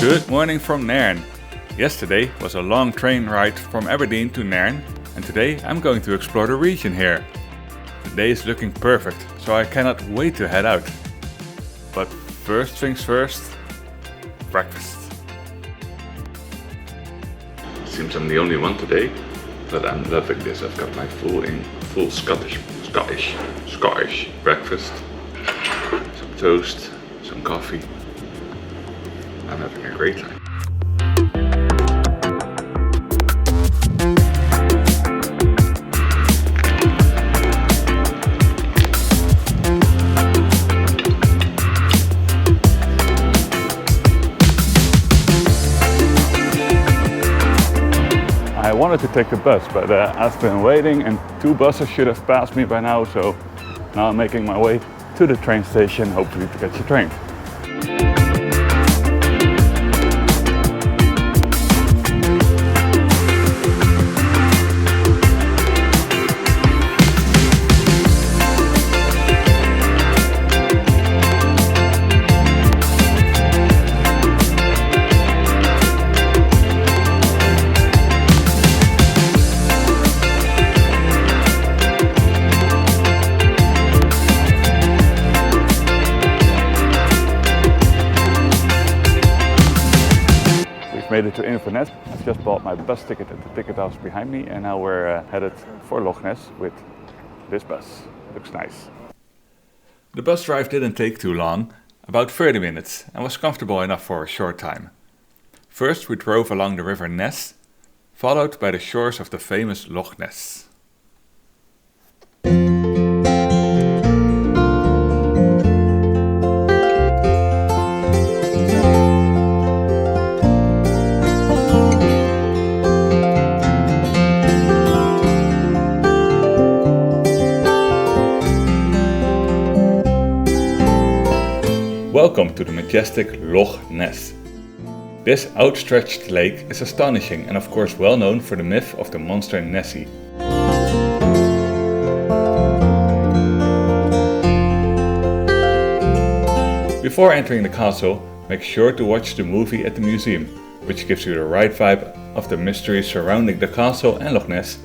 Good morning from Nairn. Yesterday was a long train ride from Aberdeen to Nairn, and today I'm going to explore the region here. The day is looking perfect, so I cannot wait to head out. But first things first, breakfast. Seems I'm the only one today, but I'm loving this. I've got my full Scottish breakfast, some toast, some coffee. I'm having a great time. I wanted to take the bus, but I've been waiting and 2 buses should have passed me by now, so now I'm making my way to the train station, hopefully to catch a train. Made it to Inverness. I've just bought my bus ticket at the ticket house behind me, and now we're headed for Loch Ness with this bus. Looks nice. The bus drive didn't take too long, about 30 minutes, and was comfortable enough for a short time. First we drove along the river Ness, followed by the shores of the famous Loch Ness. Welcome to the majestic Loch Ness. This outstretched lake is astonishing and of course well known for the myth of the monster Nessie. Before entering the castle, make sure to watch the movie at the museum, which gives you the right vibe of the mystery surrounding the castle and Loch Ness.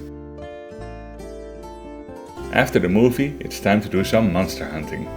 After the movie, it's time to do some monster hunting.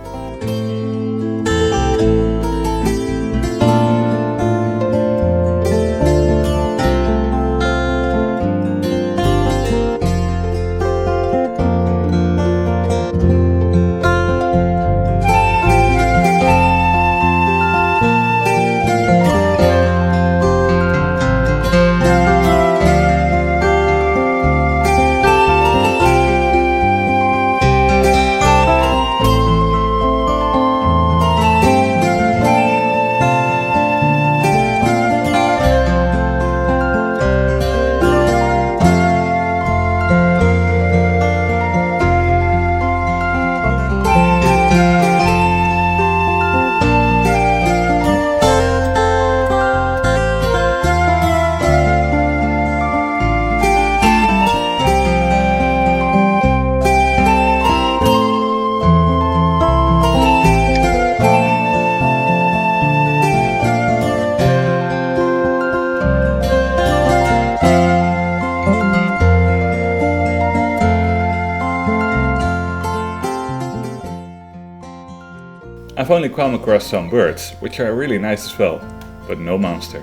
I've only come across some birds, which are really nice as well, but no monster.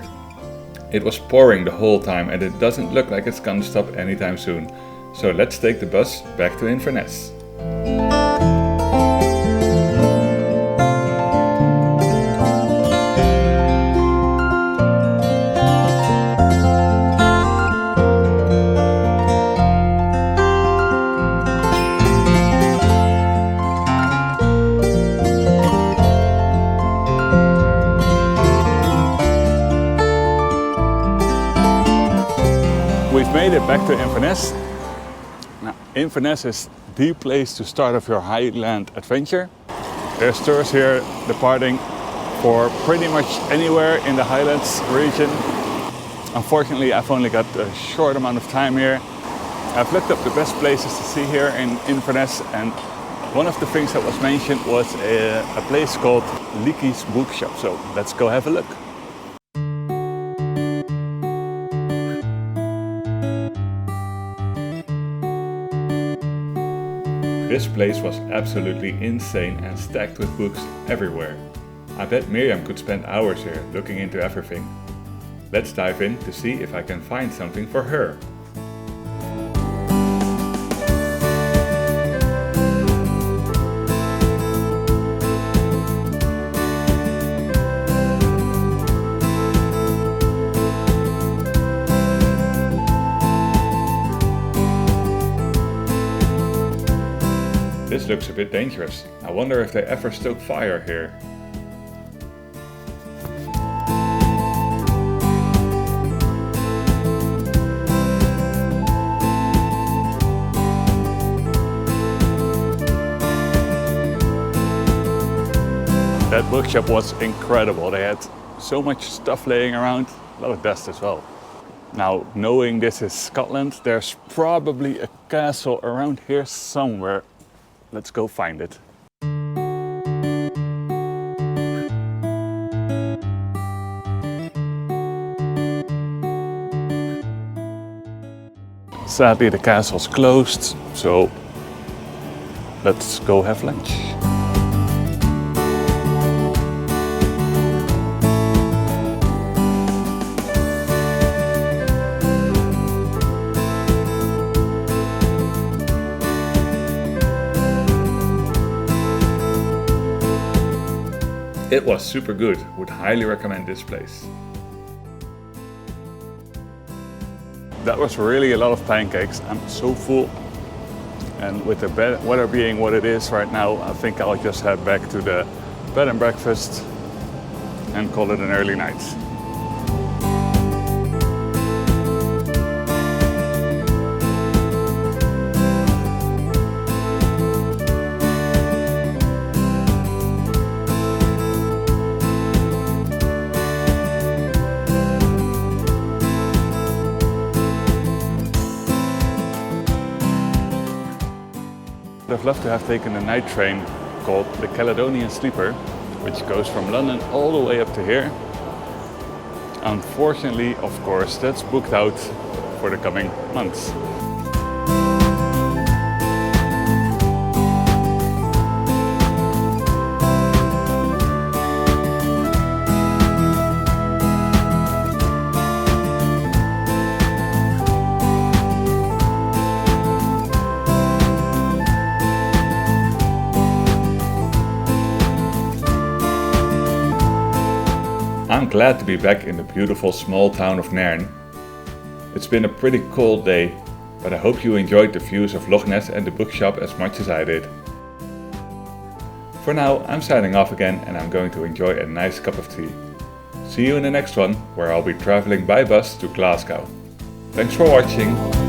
It was pouring the whole time and it doesn't look like it's gonna stop anytime soon, so let's take the bus back to Inverness. We've made it back to Inverness. Now, Inverness is the place to start off your Highland adventure. There's tours here departing for pretty much anywhere in the Highlands region. Unfortunately, I've only got a short amount of time here. I've looked up the best places to see here in Inverness, and one of the things that was mentioned was a place called Leaky's Bookshop. So let's go have a look. This place was absolutely insane and stacked with books everywhere. I bet Miriam could spend hours here looking into everything. Let's dive in to see if I can find something for her. This looks a bit dangerous. I wonder if they ever stoke fire here. That bookshop was incredible. They had so much stuff laying around, a lot of dust as well. Now, knowing this is Scotland, there's probably a castle around here somewhere. Let's go find it. Sadly, the castle's closed, so let's go have lunch. It was super good, would highly recommend this place. That was really a lot of pancakes. I'm so full. And with the weather being what it is right now, I think I'll just head back to the bed and breakfast and call it an early night. I'd have loved to have taken a night train called the Caledonian Sleeper, which goes from London all the way up to here. Unfortunately, of course, that's booked out for the coming months. I'm glad to be back in the beautiful small town of Nairn. It's been a pretty cold day, but I hope you enjoyed the views of Loch Ness and the bookshop as much as I did. For now, I'm signing off again and I'm going to enjoy a nice cup of tea. See you in the next one, where I'll be traveling by bus to Glasgow. Thanks for watching.